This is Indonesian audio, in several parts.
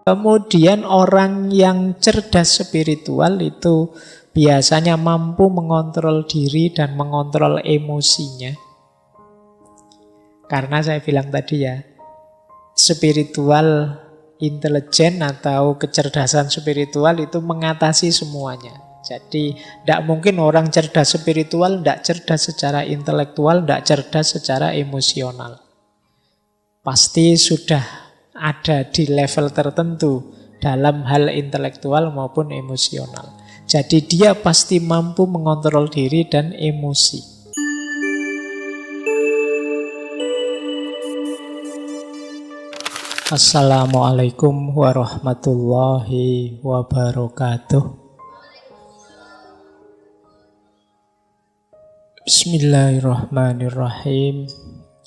Kemudian orang yang cerdas spiritual itu biasanya mampu mengontrol diri dan mengontrol emosinya. Karena saya bilang tadi ya, spiritual intelijen atau kecerdasan spiritual itu mengatasi semuanya. Jadi tidak mungkin orang cerdas spiritual tidak cerdas secara intelektual, tidak cerdas secara emosional. Pasti sudah ada di level tertentu dalam hal intelektual maupun emosional. Jadi dia pasti mampu mengontrol diri dan emosi. Assalamualaikum warahmatullahi wabarakatuh. Bismillahirrahmanirrahim.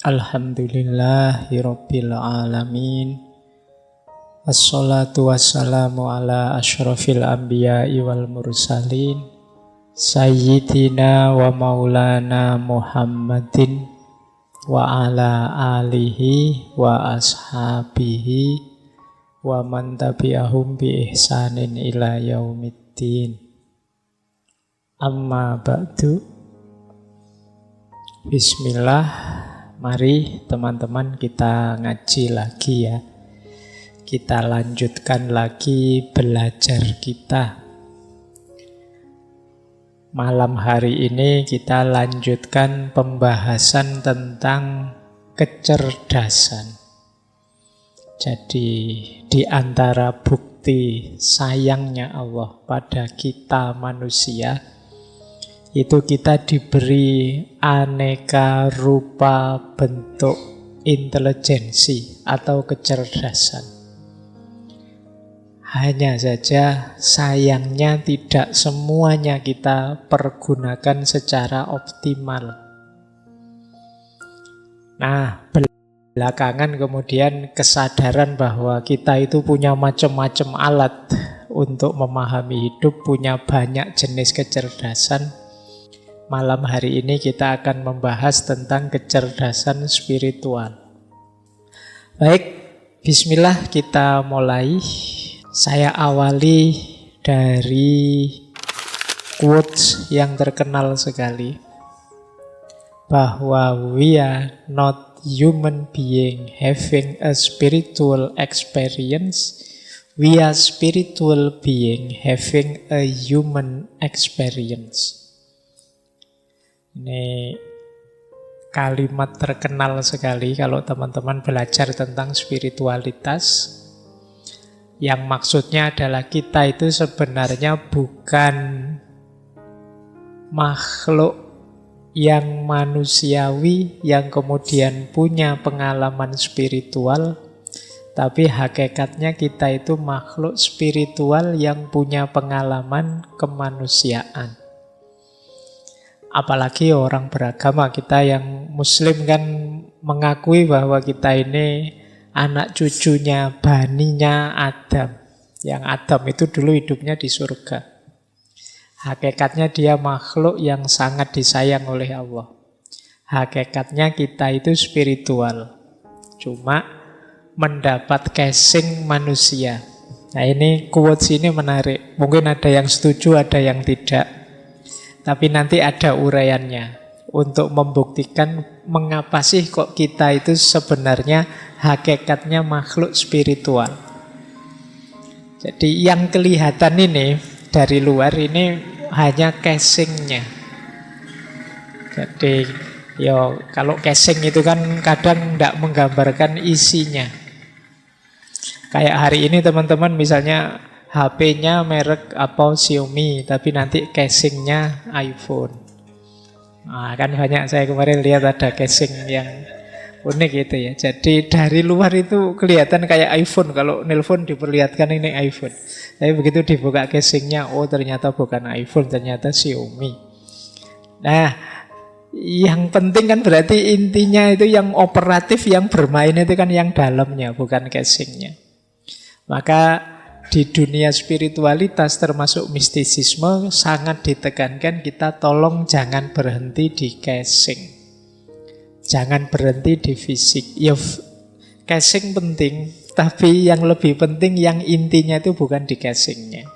Alhamdulillahirabbil alamin. Assalatu wassalamu ala asyrafil anbiya'i wal mursalin Sayyidina wa maulana Muhammadin wa ala alihi wa ashabihi wa man tabi'ahum bi ihsanin ila yaumiddin. Amma ba'du. Bismillah. Mari teman-teman kita ngaji lagi ya. Kita lanjutkan lagi belajar kita. Malam hari ini kita lanjutkan pembahasan tentang kecerdasan. Jadi di antara bukti sayangnya Allah pada kita manusia, itu kita diberi aneka rupa bentuk intelijensi atau kecerdasan. Hanya saja sayangnya tidak semuanya kita pergunakan secara optimal. Nah, belakangan kemudian kesadaran bahwa kita itu punya macam-macam alat untuk memahami hidup, punya banyak jenis kecerdasan. Malam hari ini kita akan membahas tentang kecerdasan spiritual. Baik, bismillah kita mulai. Saya awali dari quotes yang terkenal sekali, bahwa we are not human being having a spiritual experience, we are spiritual being having a human experience. Ini kalimat terkenal sekali kalau teman-teman belajar tentang spiritualitas. Yang maksudnya adalah kita itu sebenarnya bukan makhluk yang manusiawi yang kemudian punya pengalaman spiritual, tapi hakikatnya kita itu makhluk spiritual yang punya pengalaman kemanusiaan. Apalagi orang beragama, kita yang muslim kan mengakui bahwa kita ini anak cucunya, baninya Adam. Yang Adam itu dulu hidupnya di surga. Hakikatnya dia makhluk yang sangat disayang oleh Allah. Hakikatnya kita itu spiritual. Cuma mendapat casing manusia. Nah ini quotes ini menarik. Mungkin ada yang setuju, ada yang tidak. Tapi nanti ada uraiannya untuk membuktikan mengapa sih kok kita itu sebenarnya hakikatnya makhluk spiritual. Jadi yang kelihatan ini dari luar ini hanya casingnya. Jadi kalau casing itu kan kadang tidak menggambarkan isinya. Kayak hari ini teman-teman misalnya HP-nya merek apa Xiaomi, tapi nanti casingnya iPhone. Nah, kan banyak saya kemarin lihat ada casing yang unik gitu ya. Jadi dari luar itu kelihatan kayak iPhone. Kalau nelpon diperlihatkan ini iPhone. Tapi begitu dibuka casingnya, oh ternyata bukan iPhone, ternyata Xiaomi. Nah, yang penting kan berarti intinya itu yang operatif, yang bermain itu kan yang dalamnya, bukan casingnya. Maka di dunia spiritualitas termasuk mistisisme sangat ditekankan kita tolong jangan berhenti di casing. Jangan berhenti di fisik. Ya, casing penting, Tapi yang lebih penting, yang intinya itu bukan di casingnya.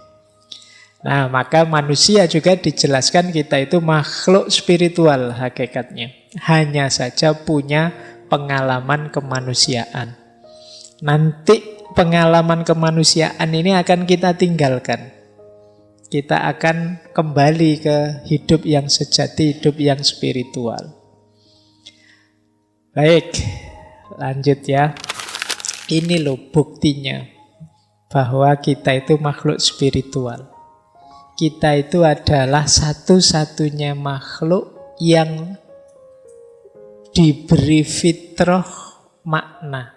Nah, maka manusia juga dijelaskan kita itu makhluk spiritual hakikatnya. Hanya saja punya pengalaman kemanusiaan. Nanti pengalaman kemanusiaan ini akan kita tinggalkan. Kita akan kembali ke hidup yang sejati, hidup yang spiritual. Baik, lanjut ya. Ini loh buktinya bahwa kita itu makhluk spiritual. Kita itu adalah satu-satunya makhluk yang diberi fitrah makna.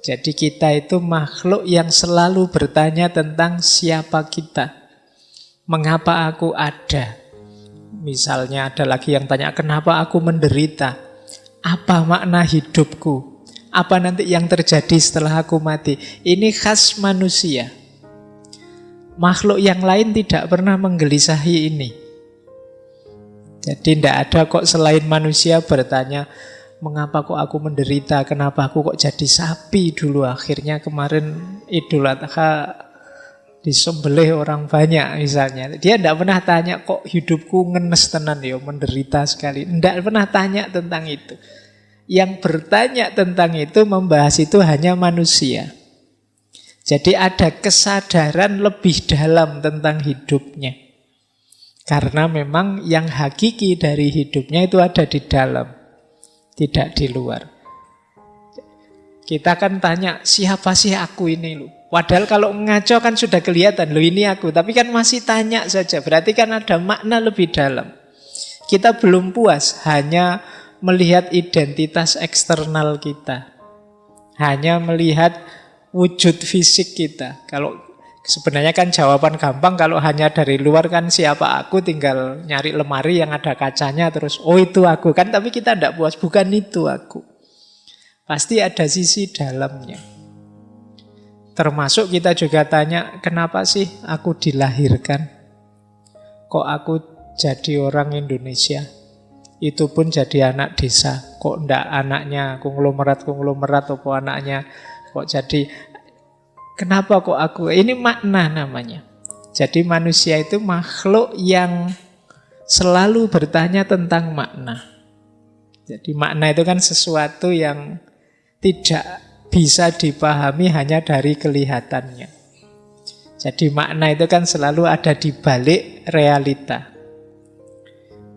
Jadi kita itu makhluk yang selalu bertanya tentang siapa kita. Mengapa aku ada? Misalnya ada lagi yang tanya, kenapa aku menderita? Apa makna hidupku? Apa nanti yang terjadi setelah aku mati? Ini khas manusia. Makhluk yang lain tidak pernah menggelisahi ini. Jadi tidak ada kok selain manusia bertanya, mengapa kok aku menderita? Kenapa aku kok jadi sapi dulu? Akhirnya kemarin Idul Adha disembelih orang banyak misalnya. Dia tidak pernah tanya, kok hidupku ngenes tenan ya, menderita sekali. Tidak pernah tanya tentang itu. Yang bertanya tentang itu, membahas itu hanya manusia. Jadi ada kesadaran lebih dalam tentang hidupnya. Karena memang yang hakiki dari hidupnya itu ada di dalam, tidak di luar. Kita kan tanya, siapa sih aku ini lu? Padahal kalau ngaco kan sudah kelihatan, loh ini aku. Tapi kan masih tanya saja, berarti kan ada makna lebih dalam. Kita belum puas hanya melihat identitas eksternal kita, hanya melihat wujud fisik kita. Kalau sebenarnya kan jawaban gampang, kalau hanya dari luar kan siapa aku, tinggal nyari lemari yang ada kacanya terus, oh itu aku kan. Tapi kita tidak puas, bukan itu aku. Pasti ada sisi dalamnya. Termasuk kita juga tanya, kenapa sih aku dilahirkan? Kok aku jadi orang Indonesia? Itu pun jadi anak desa. Kok ndak anaknya konglomerat apa anaknya kok jadi, kenapa kok aku? Ini makna namanya. Jadi manusia itu makhluk yang selalu bertanya tentang makna. Jadi makna itu kan sesuatu yang tidak bisa dipahami hanya dari kelihatannya. Jadi makna itu kan selalu ada di balik realita.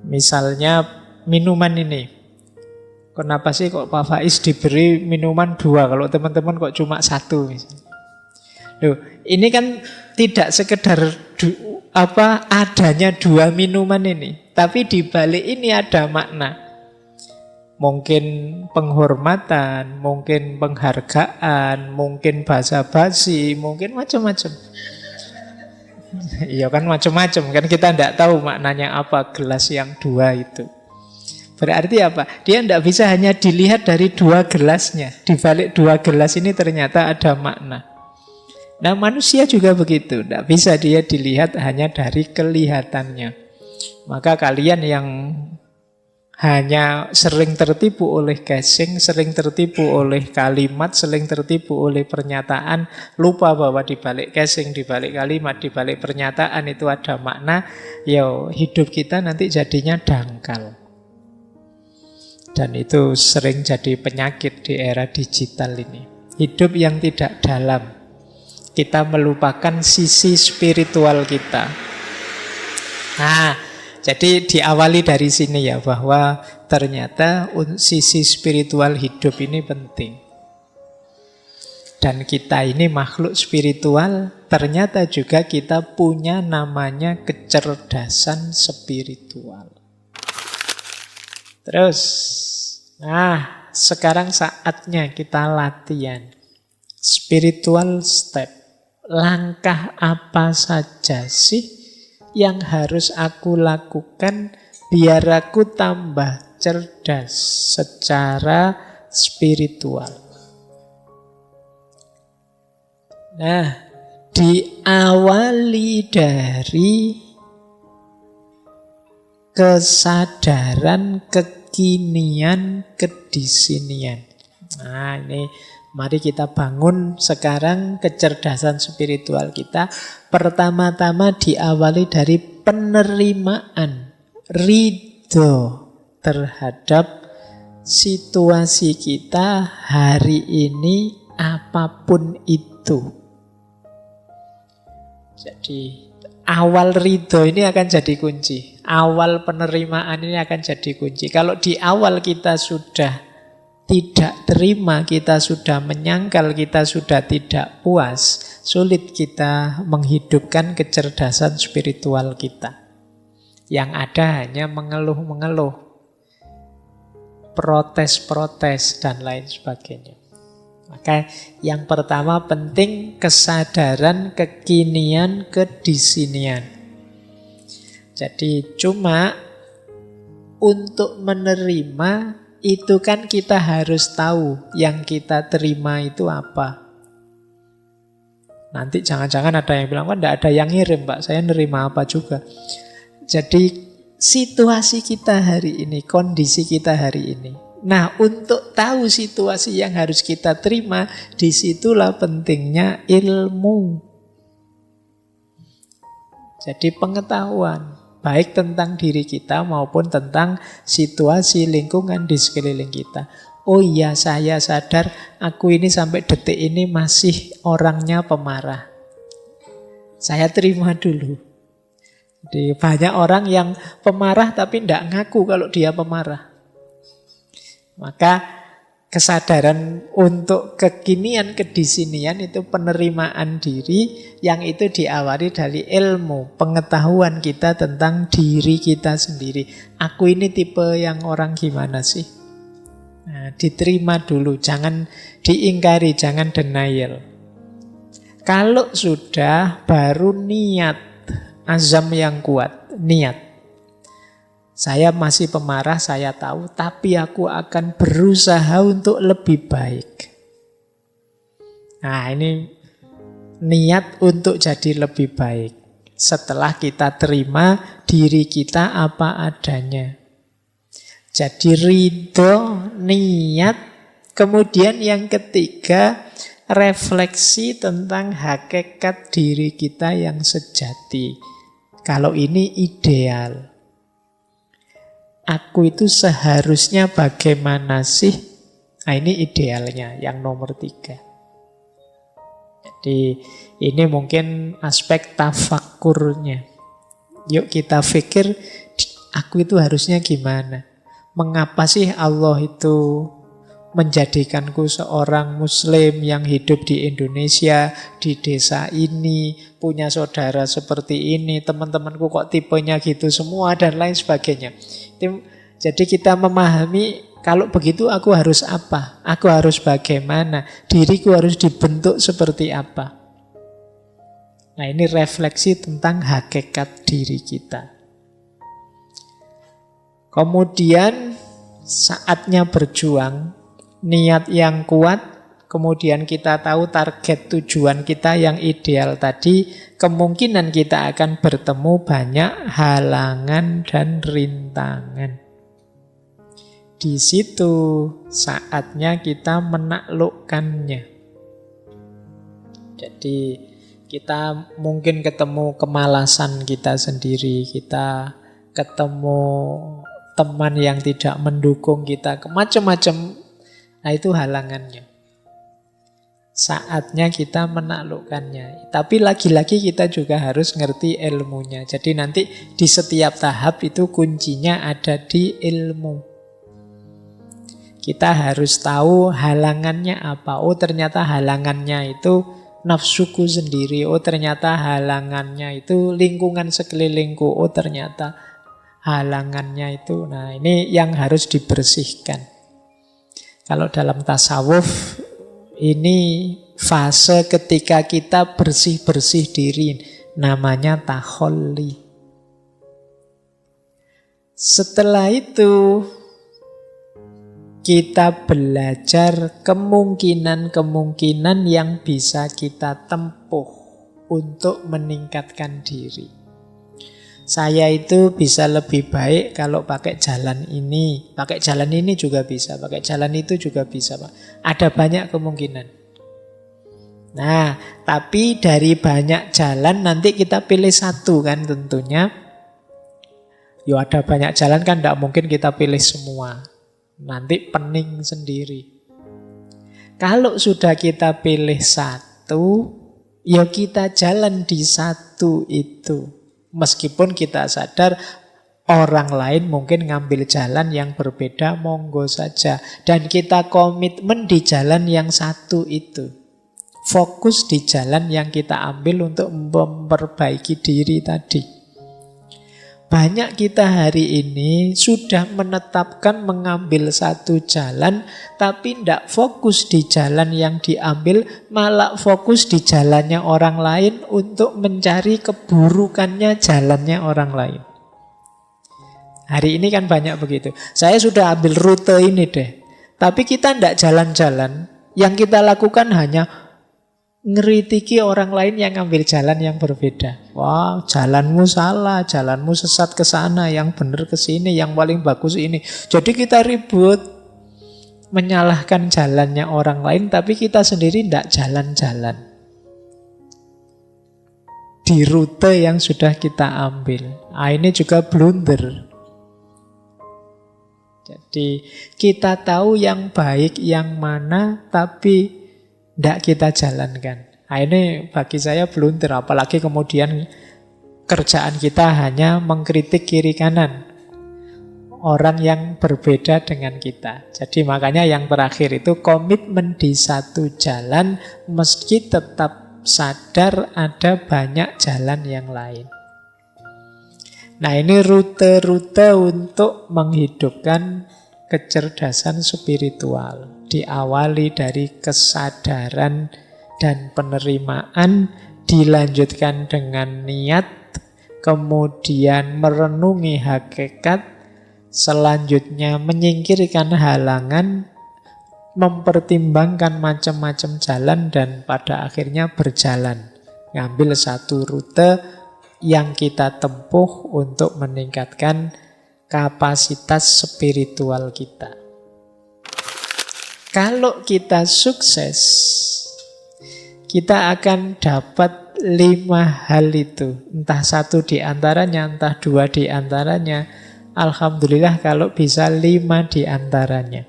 Misalnya minuman ini, kenapa sih kok Pak Faiz diberi minuman 2, kalau teman-teman kok cuma 1 misalnya. Loh, ini kan tidak sekedar adanya 2 minuman ini, tapi di balik ini ada makna. Mungkin penghormatan, mungkin penghargaan, mungkin basa-basi, mungkin macam-macam. Iya kan macam-macam, kan kita tidak tahu maknanya apa gelas yang 2 itu. Berarti apa? Dia tidak bisa hanya dilihat dari 2 gelasnya. Di balik 2 gelas ini ternyata ada makna. Nah manusia juga begitu, tidak bisa dia dilihat hanya dari kelihatannya. Maka kalian yang hanya sering tertipu oleh casing, sering tertipu oleh kalimat, sering tertipu oleh pernyataan, lupa bahwa di balik casing, di balik kalimat, di balik pernyataan itu ada makna. Ya hidup kita nanti jadinya dangkal. Dan itu sering jadi penyakit di era digital ini. Hidup yang tidak dalam. Kita melupakan sisi spiritual kita. Nah, jadi diawali dari sini ya, bahwa ternyata sisi spiritual hidup ini penting. Dan kita ini makhluk spiritual, ternyata juga kita punya namanya kecerdasan spiritual. Terus, nah sekarang saatnya kita latihan spiritual step. Langkah apa saja sih yang harus aku lakukan biar aku tambah cerdas secara spiritual? Nah, diawali dari kesadaran kekinian kedisinian. Nah, ini Mari kita bangun sekarang kecerdasan spiritual kita. Pertama-tama diawali dari penerimaan, ridho terhadap situasi kita hari ini apapun itu. Jadi awal ridho ini akan jadi kunci. Awal penerimaan ini akan jadi kunci. Kalau di awal kita sudah tidak terima, kita sudah menyangkal, kita sudah tidak puas, sulit kita menghidupkan kecerdasan spiritual kita. Yang ada hanya mengeluh-mengeluh, protes-protes, dan lain sebagainya. Maka yang pertama penting kesadaran kekinian, kedisinian. Jadi cuma untuk menerima itu kan kita harus tahu yang kita terima itu apa. Nanti jangan-jangan ada yang bilang, kan tidak ada yang ngirim Pak, saya nerima apa juga. Jadi situasi kita hari ini, kondisi kita hari ini. Nah, untuk tahu situasi yang harus kita terima, disitulah pentingnya ilmu. Jadi pengetahuan, baik tentang diri kita maupun tentang situasi lingkungan di sekeliling kita. Oh iya, saya sadar aku ini sampai detik ini masih orangnya pemarah. Saya terima dulu. Jadi banyak orang yang pemarah tapi tidak ngaku kalau dia pemarah. Maka kesadaran untuk kekinian, kedisinian itu penerimaan diri yang itu diawali dari ilmu, pengetahuan kita tentang diri kita sendiri. Aku ini tipe yang orang gimana sih? Nah, diterima dulu, jangan diingkari, jangan denial. Kalau sudah, baru niat, azam yang kuat, niat. Saya masih pemarah, saya tahu, tapi aku akan berusaha untuk lebih baik. Nah, ini niat untuk jadi lebih baik. Setelah kita terima diri kita apa adanya. Jadi ridho, niat, kemudian yang ketiga, refleksi tentang hakikat diri kita yang sejati. Kalau ini ideal. Aku itu seharusnya bagaimana sih? Nah, ini idealnya, yang nomor 3. Jadi ini mungkin aspek tafakkurnya. Yuk kita pikir, aku itu harusnya gimana? Mengapa sih Allah itu menjadikanku seorang muslim yang hidup di Indonesia, di desa ini, punya saudara seperti ini, teman-temanku kok tipenya gitu semua, dan lain sebagainya. Jadi kita memahami kalau begitu aku harus apa? Aku harus bagaimana? Diriku harus dibentuk seperti apa? Nah, ini refleksi tentang hakikat diri kita. Kemudian saatnya berjuang, niat yang kuat, kemudian kita tahu target tujuan kita yang ideal tadi, kemungkinan kita akan bertemu banyak halangan dan rintangan. Di situ saatnya kita menaklukkannya. Jadi kita mungkin ketemu kemalasan kita sendiri, kita ketemu teman yang tidak mendukung kita, macam-macam. Nah, itu halangannya. Saatnya kita menaklukkannya. Tapi lagi-lagi kita juga harus ngerti ilmunya. Jadi nanti di setiap tahap itu kuncinya ada di ilmu. Kita harus tahu halangannya apa. Oh, ternyata halangannya itu nafsuku sendiri. Oh, ternyata halangannya itu lingkungan sekelilingku. Oh, ternyata halangannya itu. Nah, ini yang harus dibersihkan. Kalau dalam tasawuf, ini fase ketika kita bersih-bersih diri, namanya takholli. Setelah itu, kita belajar kemungkinan-kemungkinan yang bisa kita tempuh untuk meningkatkan diri. Saya itu bisa lebih baik kalau pakai jalan ini. Pakai jalan ini juga bisa, pakai jalan itu juga bisa, Pak. Ada banyak kemungkinan. Nah, tapi dari banyak jalan nanti kita pilih satu kan tentunya. Yo ada banyak jalan kan tidak mungkin kita pilih semua. Nanti pening sendiri. Kalau sudah kita pilih satu, ya kita jalan di satu itu. Meskipun kita sadar orang lain mungkin ngambil jalan yang berbeda, monggo saja. Dan kita komitmen di jalan yang satu itu. Fokus di jalan yang kita ambil untuk memperbaiki diri tadi. Banyak kita hari ini sudah menetapkan mengambil satu jalan, tapi tidak fokus di jalan yang diambil, malah fokus di jalannya orang lain untuk mencari keburukannya jalannya orang lain. Hari ini kan banyak begitu. Saya sudah ambil rute ini deh, tapi kita tidak jalan-jalan. Yang kita lakukan hanya ngeritiki orang lain yang ngambil jalan yang berbeda. Wah, jalanmu salah, jalanmu sesat ke sana, yang benar ke sini, yang paling bagus ini. Jadi kita ribut menyalahkan jalannya orang lain, tapi kita sendiri tidak jalan-jalan di rute yang sudah kita ambil. Nah, ini juga blunder. Jadi kita tahu yang baik yang mana, tapi tidak kita jalankan. Nah, ini bagi saya blunder. Apalagi kemudian kerjaan kita hanya mengkritik kiri kanan orang yang berbeda dengan kita. Jadi makanya yang terakhir itu komitmen di satu jalan, meski tetap sadar ada banyak jalan yang lain. Nah, ini rute-rute untuk menghidupkan kecerdasan spiritual. Diawali dari kesadaran dan penerimaan, dilanjutkan dengan niat, kemudian merenungi hakikat, selanjutnya menyingkirkan halangan, mempertimbangkan macam-macam jalan, dan pada akhirnya berjalan. Ngambil satu rute yang kita tempuh untuk meningkatkan kapasitas spiritual kita. Kalau kita sukses, kita akan dapat 5 hal itu. Entah satu di antaranya, entah 2 di antaranya. Alhamdulillah kalau bisa 5 di antaranya.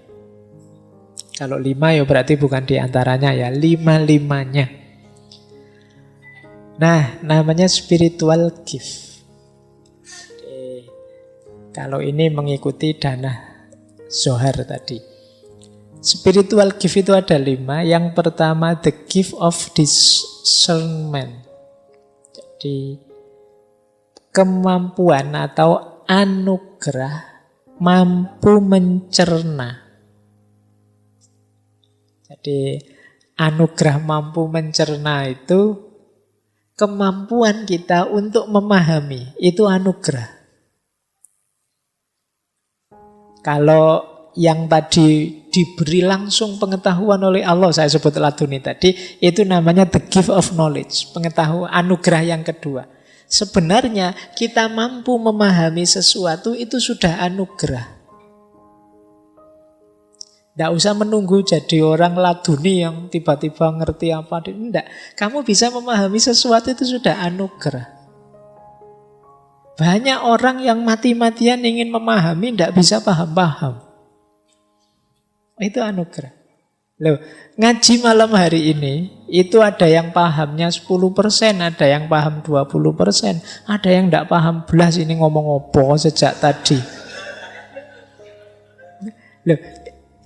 Kalau 5 ya berarti bukan di antaranya ya, 5-5-nya. Nah, namanya spiritual gift. Kalau ini mengikuti Dana Zohar tadi. Spiritual gift itu ada 5. Yang pertama, the gift of discernment. Jadi kemampuan atau anugerah mampu mencerna. Jadi anugerah mampu mencerna itu kemampuan kita untuk memahami. Itu anugerah. Kalau yang tadi diberi langsung pengetahuan oleh Allah, saya sebut laduni tadi, itu namanya the gift of knowledge, pengetahuan, anugerah yang kedua. Sebenarnya kita mampu memahami sesuatu itu sudah anugerah. Tidak usah menunggu jadi orang laduni yang tiba-tiba ngerti apa. Tidak, kamu bisa memahami sesuatu itu sudah anugerah. Banyak orang yang mati-matian ingin memahami, tidak bisa paham-paham. Itu anugerah. Loh, ngaji malam hari ini, itu ada yang pahamnya 10%, ada yang paham 20%, ada yang tidak paham belas ini ngomong apa sejak tadi. Loh,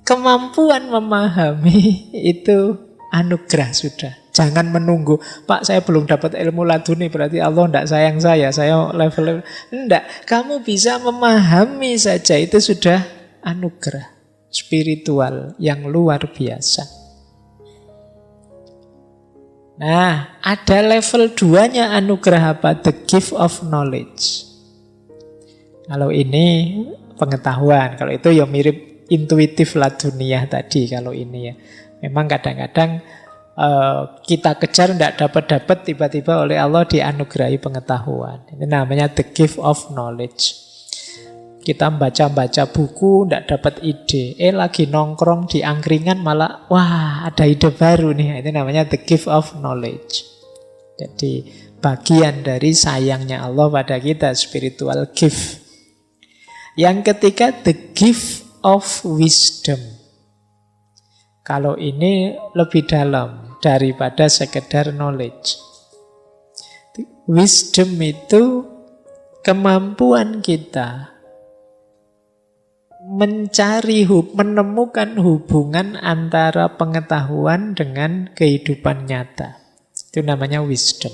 kemampuan memahami itu anugerah sudah. Jangan menunggu, Pak saya belum dapat ilmu laduni, berarti Allah tidak sayang saya level. Tidak, kamu bisa memahami saja, itu sudah anugerah spiritual yang luar biasa. Nah, ada level 2-nya anugerah apa? The gift of knowledge. Kalau ini pengetahuan, kalau itu ya mirip intuitif laduniyah tadi kalau ini ya. Memang kadang-kadang kita kejar tidak dapat-dapat, tiba-tiba oleh Allah dianugerahi pengetahuan. Ini namanya the gift of knowledge. Kita baca-baca buku tidak dapat ide, lagi nongkrong di angkringan malah wah ada ide baru nih. Itu namanya the gift of knowledge. Jadi bagian dari sayangnya Allah pada kita, spiritual gift. Yang ketiga, the gift of wisdom. Kalau ini lebih dalam daripada sekedar knowledge. Wisdom itu kemampuan kita menemukan hubungan antara pengetahuan dengan kehidupan nyata. Itu namanya wisdom.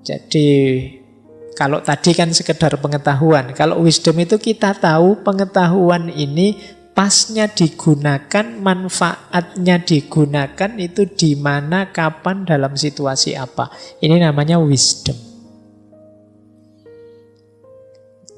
Jadi kalau tadi kan sekedar pengetahuan, kalau wisdom itu kita tahu pengetahuan ini pasnya digunakan, manfaatnya digunakan itu di mana, kapan, dalam situasi apa. Ini namanya wisdom.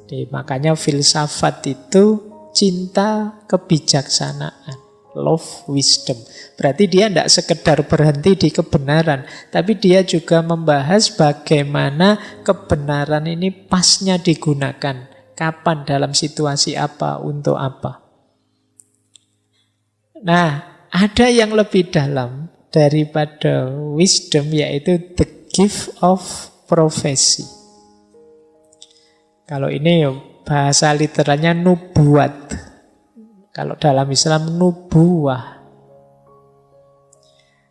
Jadi, makanya filsafat itu cinta kebijaksanaan. Love wisdom. Berarti dia tidak sekedar berhenti di kebenaran, tapi dia juga membahas bagaimana kebenaran ini pasnya digunakan. Kapan, dalam situasi apa, untuk apa. Nah, ada yang lebih dalam daripada wisdom, yaitu the gift of prophecy. Kalau ini bahasa literalnya nubuat. Kalau dalam Islam nubuah.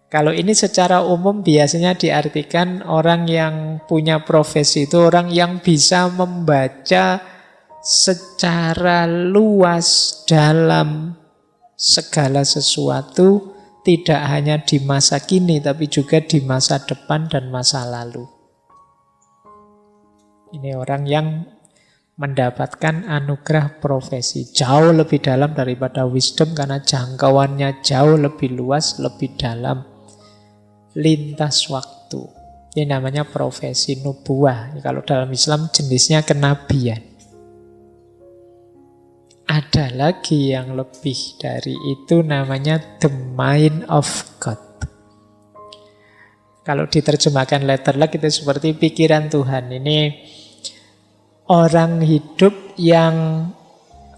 Kalau ini secara umum biasanya diartikan orang yang punya profesi itu orang yang bisa membaca secara luas dalam segala sesuatu, tidak hanya di masa kini tapi juga di masa depan dan masa lalu. Ini orang yang mendapatkan anugerah profesi jauh lebih dalam daripada wisdom karena jangkauannya jauh lebih luas, lebih dalam, lintas waktu. Ini namanya profesi nubuah. Kalau dalam Islam jenisnya kenabian. Ada lagi yang lebih dari itu, namanya the mind of God. Kalau diterjemahkan letterlek itu seperti pikiran Tuhan. Ini orang hidup yang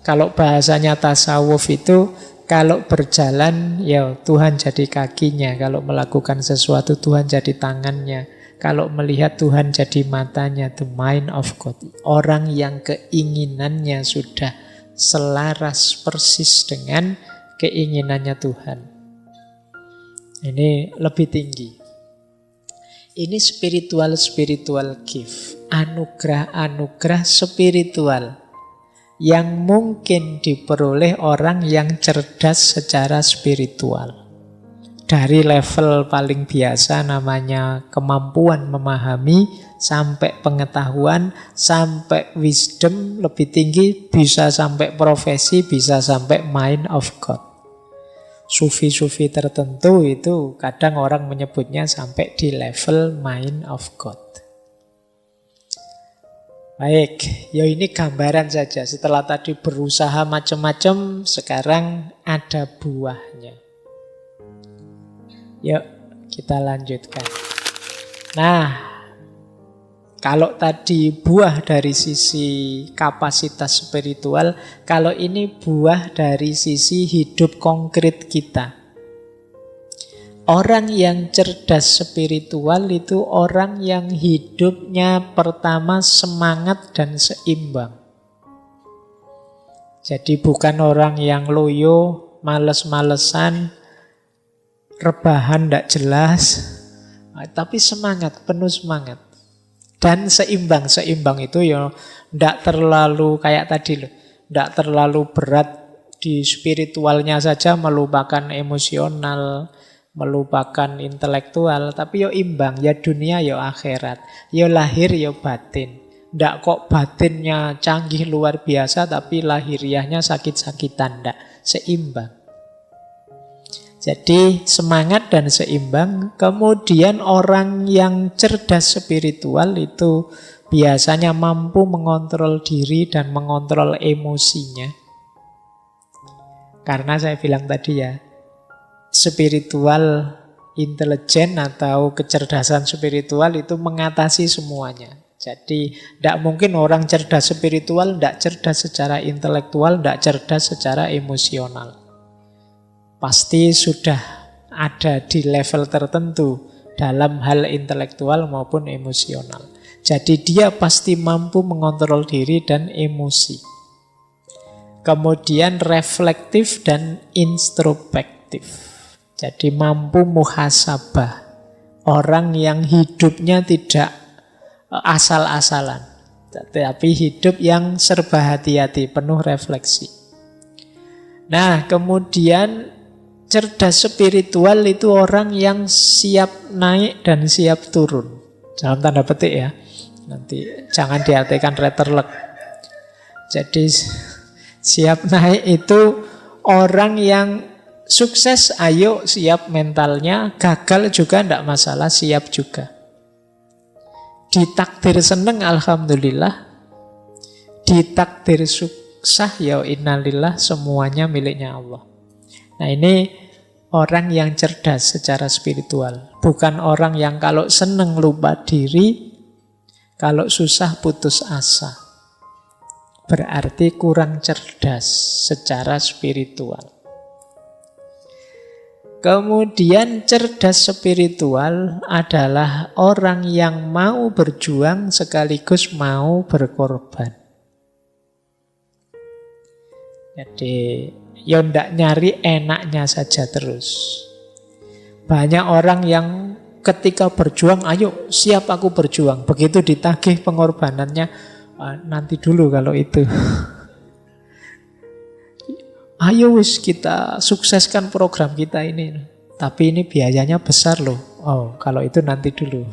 kalau bahasanya tasawuf itu kalau berjalan ya Tuhan jadi kakinya, kalau melakukan sesuatu Tuhan jadi tangannya, kalau melihat Tuhan jadi matanya. The mind of God. Orang yang keinginannya sudah selaras persis dengan keinginannya Tuhan. Ini lebih tinggi. Ini spiritual gift. Anugerah spiritual yang mungkin diperoleh orang yang cerdas secara spiritual. Dari level paling biasa namanya kemampuan memahami, sampai pengetahuan, sampai wisdom lebih tinggi, bisa sampai profesi, bisa sampai mind of God. Sufi-sufi tertentu itu kadang orang menyebutnya sampai di level mind of God. Baik, ya ini gambaran saja. Setelah tadi berusaha macam-macam, sekarang ada buahnya. Yuk, kita lanjutkan. Nah, kalau tadi buah dari sisi kapasitas spiritual, kalau ini buah dari sisi hidup konkret kita. Orang yang cerdas spiritual itu orang yang hidupnya pertama semangat dan seimbang. Jadi bukan orang yang loyo, males-malesan, rebahan tidak jelas, tapi semangat, penuh semangat. Dan seimbang. Seimbang itu ya tidak terlalu kayak tadi loh. Tidak terlalu berat di spiritualnya saja, melupakan emosional, melupakan intelektual. Tapi ya imbang, ya dunia ya akhirat, ya lahir ya batin. Tidak kok batinnya canggih luar biasa tapi lahiriahnya sakit-sakitan. Tidak, seimbang. Jadi semangat dan seimbang. Kemudian orang yang cerdas spiritual itu biasanya mampu mengontrol diri dan mengontrol emosinya. Karena saya bilang tadi ya, spiritual intelijen atau kecerdasan spiritual itu mengatasi semuanya. Jadi tidak mungkin orang cerdas spiritual tidak cerdas secara intelektual, tidak cerdas secara emosional. Pasti sudah ada di level tertentu dalam hal intelektual maupun emosional. Jadi dia pasti mampu mengontrol diri dan emosi. Kemudian reflektif dan introspektif. Jadi mampu muhasabah. Orang yang hidupnya tidak asal-asalan, tapi hidup yang serba hati-hati, penuh refleksi. Nah, kemudian cerdas spiritual itu orang yang siap naik dan siap turun. Dalam tanda petik ya. Nanti jangan diartikan retterlek. Jadi siap naik itu orang yang sukses, ayo siap mentalnya, gagal juga tidak masalah, siap juga. Ditakdir seneng, alhamdulillah. Ditakdir susah, ya innalillah, semuanya miliknya Allah. Nah ini orang yang cerdas secara spiritual. Bukan orang yang kalau seneng lupa diri, kalau susah putus asa. Berarti kurang cerdas secara spiritual. Kemudian cerdas spiritual adalah orang yang mau berjuang sekaligus mau berkorban. Jadi ya ndak nyari enaknya saja terus. Banyak orang yang ketika berjuang, ayo siap aku berjuang. Begitu ditagih pengorbanannya, nanti dulu kalau itu. Ayo wis kita sukseskan program kita ini. Tapi ini biayanya besar loh. Oh, kalau itu nanti dulu.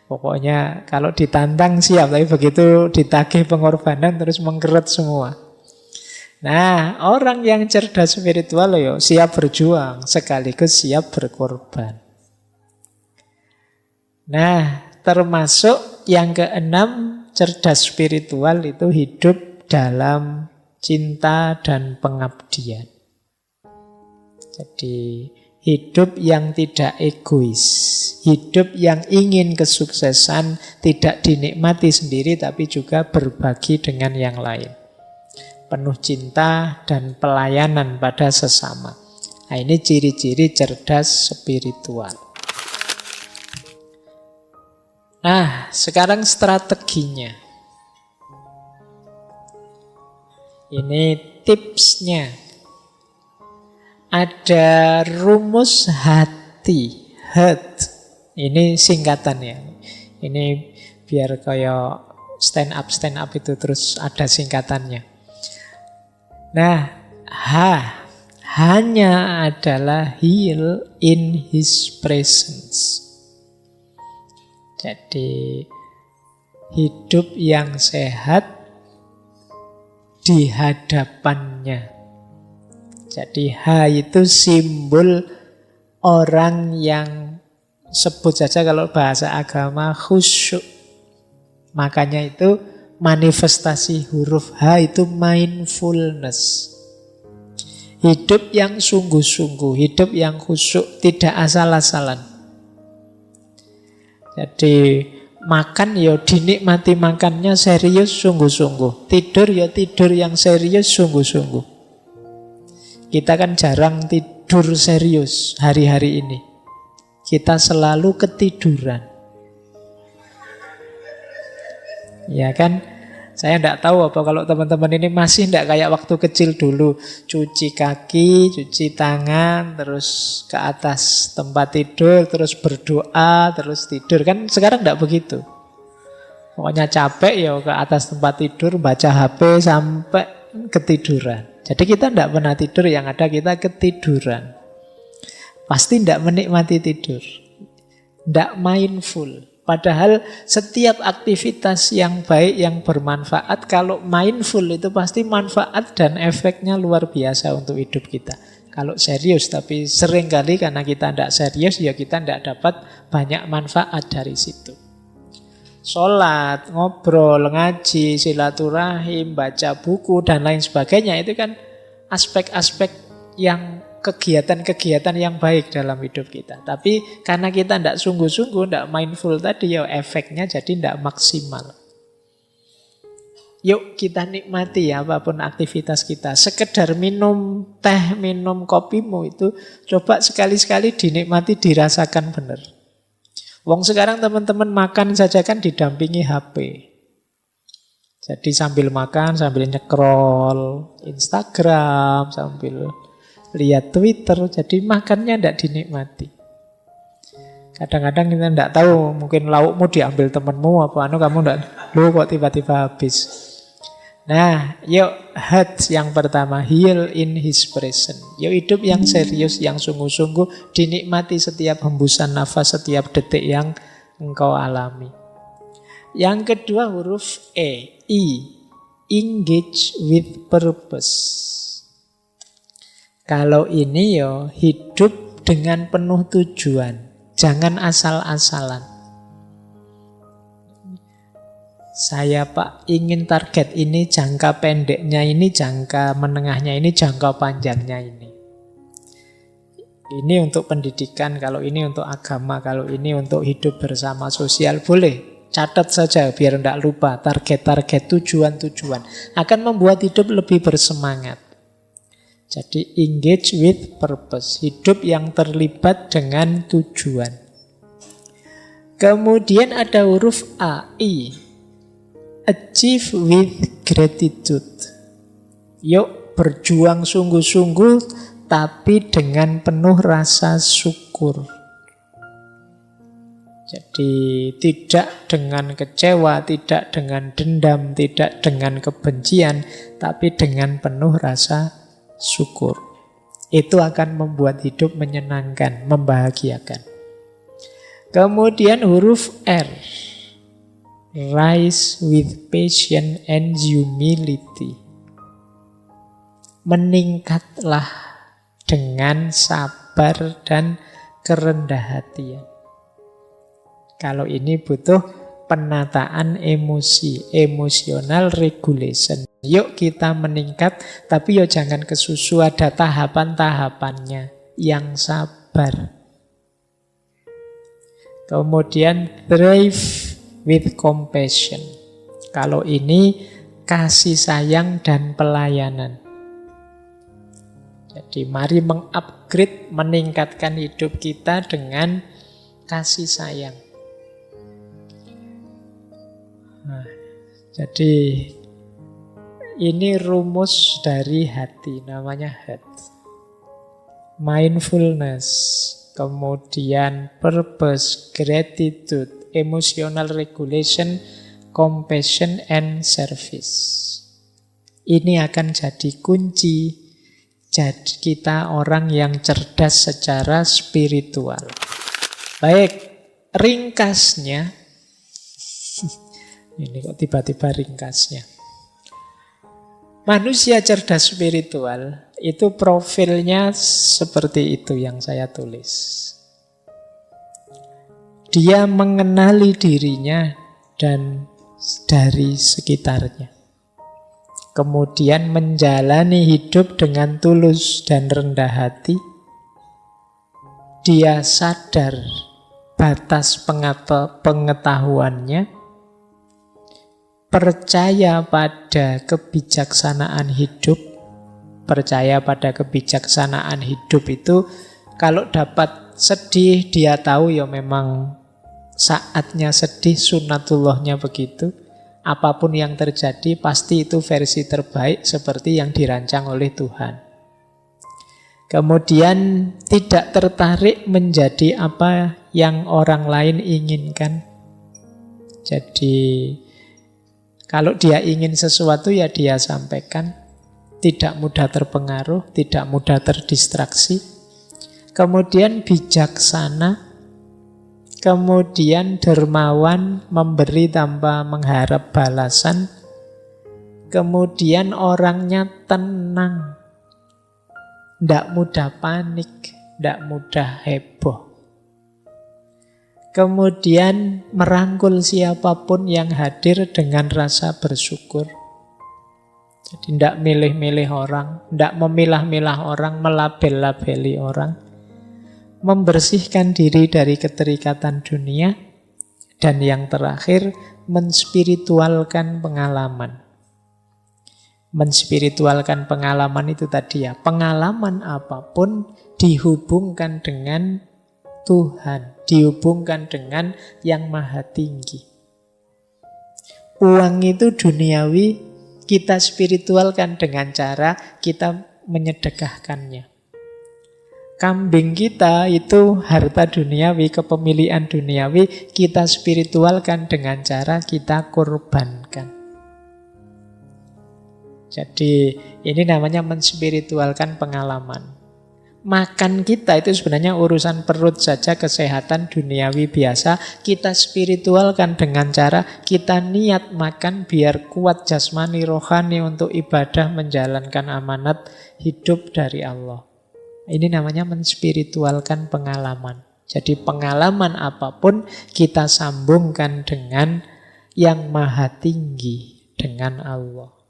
Pokoknya kalau ditantang siap, tapi begitu ditagih pengorbanan terus mengkeret semua. Nah, orang yang cerdas spiritual yo siap berjuang sekaligus siap berkorban. Nah, termasuk yang keenam, cerdas spiritual itu hidup dalam cinta dan pengabdian. Jadi hidup yang tidak egois, hidup yang ingin kesuksesan tidak dinikmati sendiri tapi juga berbagi dengan yang lain. Penuh cinta dan pelayanan pada sesama. Nah, ini ciri-ciri cerdas spiritual. Nah, sekarang strateginya. Ini tipsnya. Ada rumus hati, heart. Ini singkatannya. Ini biar kayak stand up itu terus ada singkatannya. Nah, hanya adalah heal in his presence. Jadi hidup yang sehat di hadapannya. Jadi H itu simbol orang yang sebut saja kalau bahasa agama khusyuk. Makanya itu manifestasi huruf H itu mindfulness. Hidup yang sungguh-sungguh, hidup yang khusyuk, tidak asal-asalan. Jadi makan ya dinikmati makannya serius sungguh-sungguh. Tidur ya tidur yang serius sungguh-sungguh. Kita kan jarang tidur serius hari-hari ini. Kita selalu ketiduran. Ya kan? Saya tidak tahu apa kalau teman-teman ini masih tidak kayak waktu kecil dulu. Cuci kaki, cuci tangan, terus ke atas tempat tidur, terus berdoa, terus tidur. Kan sekarang tidak begitu. Pokoknya capek ya ke atas tempat tidur, baca HP sampai ketiduran. Jadi kita tidak pernah tidur, yang ada kita ketiduran. Pasti tidak menikmati tidur. Tidak mindful. Padahal setiap aktivitas yang baik, yang bermanfaat, kalau mindful itu pasti manfaat dan efeknya luar biasa untuk hidup kita. Kalau serius, tapi seringkali karena kita tidak serius, ya kita tidak dapat banyak manfaat dari situ. Sholat, ngobrol, ngaji, silaturahim, baca buku, dan lain sebagainya, itu kan aspek-aspek yang kegiatan-kegiatan yang baik dalam hidup kita. Tapi karena kita tidak sungguh-sungguh, tidak mindful tadi, ya efeknya jadi tidak maksimal. Yuk kita nikmati ya apapun aktivitas kita. Sekedar minum teh, minum kopimu itu coba sekali-sekali dinikmati, dirasakan benar. Wong sekarang teman-teman makan saja kan didampingi HP. Jadi sambil makan, sambil nyekrol Instagram, sambil lihat Twitter, jadi makannya tidak dinikmati. Kadang-kadang kita tidak tahu, mungkin laukmu diambil temanmu apa kamu tidak, lu kok tiba-tiba habis. Nah, yuk heart yang pertama, heal in his presence. Yuk hidup yang serius, yang sungguh-sungguh, dinikmati setiap hembusan nafas, setiap detik yang engkau alami. Yang kedua huruf E, engage with purpose. Kalau ini yo hidup dengan penuh tujuan, jangan asal-asalan. Saya Pak ingin target ini, jangka pendeknya ini, jangka menengahnya ini, jangka panjangnya ini. Ini untuk pendidikan, kalau ini untuk agama, kalau ini untuk hidup bersama sosial, boleh. Catat saja biar tidak lupa target-target, tujuan-tujuan. Akan membuat hidup lebih bersemangat. Jadi engage with purpose, hidup yang terlibat dengan tujuan. Kemudian ada huruf A, I. Achieve with gratitude. Yuk berjuang sungguh-sungguh tapi dengan penuh rasa syukur. Jadi tidak dengan kecewa, tidak dengan dendam, tidak dengan kebencian, tapi dengan penuh rasa syukur. Itu akan membuat hidup menyenangkan, membahagiakan. Kemudian huruf R. Rise with patience and humility. Meningkatlah dengan sabar dan kerendah hatian. Kalau ini butuh penataan emosi, emotional regulation. Yuk kita meningkat, tapi yuk jangan kesusu, ada tahapan-tahapannya yang sabar. Kemudian thrive with compassion. Kalau ini kasih sayang dan pelayanan. Jadi mari mengupgrade, meningkatkan hidup kita dengan kasih sayang. Nah, jadi ini rumus dari hati, namanya heart. Mindfulness, kemudian purpose, gratitude, emotional regulation, compassion, and service. Ini akan jadi kunci jadi kita orang yang cerdas secara spiritual. Baik, ringkasnya. Ini kok tiba-tiba ringkasnya. Manusia cerdas spiritual itu profilnya seperti itu yang saya tulis. Dia mengenali dirinya dan dari sekitarnya. Kemudian menjalani hidup dengan tulus dan rendah hati. Dia sadar batas pengetahuannya. Percaya pada kebijaksanaan hidup. Percaya pada kebijaksanaan hidup itu kalau dapat sedih, dia tahu ya memang saatnya sedih, sunatullahnya begitu. Apapun yang terjadi pasti itu versi terbaik seperti yang dirancang oleh Tuhan. Kemudian tidak tertarik menjadi apa yang orang lain inginkan. Jadi kalau dia ingin sesuatu ya dia sampaikan. Tidak mudah terpengaruh, tidak mudah terdistraksi. Kemudian bijaksana. Kemudian dermawan, memberi tanpa mengharap balasan. Kemudian orangnya tenang. Tidak mudah panik, tidak mudah heboh. Kemudian merangkul siapapun yang hadir dengan rasa bersyukur. Jadi tidak milih-milih orang, tidak memilah-milah orang, melabel-labeli orang. Membersihkan diri dari keterikatan dunia. Dan yang terakhir, menspiritualkan pengalaman. Menspiritualkan pengalaman itu tadi ya, pengalaman apapun dihubungkan dengan Tuhan, dihubungkan dengan yang maha tinggi. Uang itu duniawi, kita spiritualkan dengan cara kita menyedekahkannya. Kambing kita itu harta duniawi, kepemilikan duniawi, kita spiritualkan dengan cara kita korbankan. Jadi ini namanya menspiritualkan pengalaman. Makan kita itu sebenarnya urusan perut saja, kesehatan duniawi biasa. Kita spiritualkan dengan cara kita niat makan biar kuat jasmani rohani untuk ibadah menjalankan amanat hidup dari Allah. Ini namanya menspiritualkan pengalaman. Jadi pengalaman apapun kita sambungkan dengan yang maha tinggi, dengan Allah.